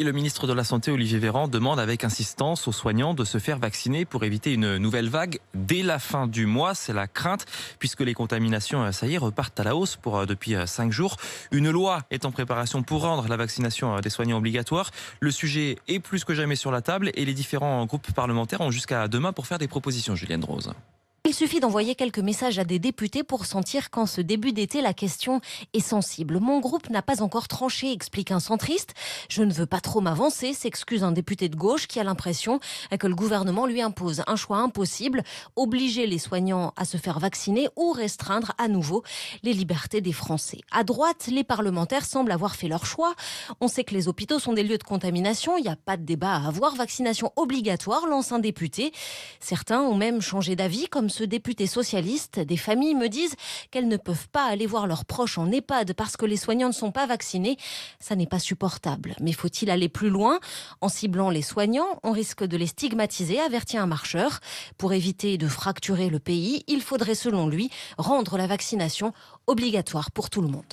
Et le ministre de la Santé, Olivier Véran, demande avec insistance aux soignants de se faire vacciner pour éviter une nouvelle vague dès la fin du mois. C'est la crainte, puisque les contaminations, ça y est, repartent à la hausse depuis 5 jours. Une loi est en préparation pour rendre la vaccination des soignants obligatoire. Le sujet est plus que jamais sur la table et les différents groupes parlementaires ont jusqu'à demain pour faire des propositions, Julienne Rose. Il suffit d'envoyer quelques messages à des députés pour sentir qu'en ce début d'été, la question est sensible. Mon groupe n'a pas encore tranché, explique un centriste. Je ne veux pas trop m'avancer, s'excuse un député de gauche qui a l'impression que le gouvernement lui impose un choix impossible, obliger les soignants à se faire vacciner ou restreindre à nouveau les libertés des Français. À droite, les parlementaires semblent avoir fait leur choix. On sait que les hôpitaux sont des lieux de contamination, il n'y a pas de débat à avoir. Vaccination obligatoire, lance un député. Certains ont même changé d'avis, comme ce député socialiste. Des familles me disent qu'elles ne peuvent pas aller voir leurs proches en EHPAD parce que les soignants ne sont pas vaccinés. Ça n'est pas supportable. Mais faut-il aller plus loin? En ciblant les soignants, on risque de les stigmatiser, avertit un marcheur. Pour éviter de fracturer le pays, il faudrait, selon lui, rendre la vaccination obligatoire pour tout le monde.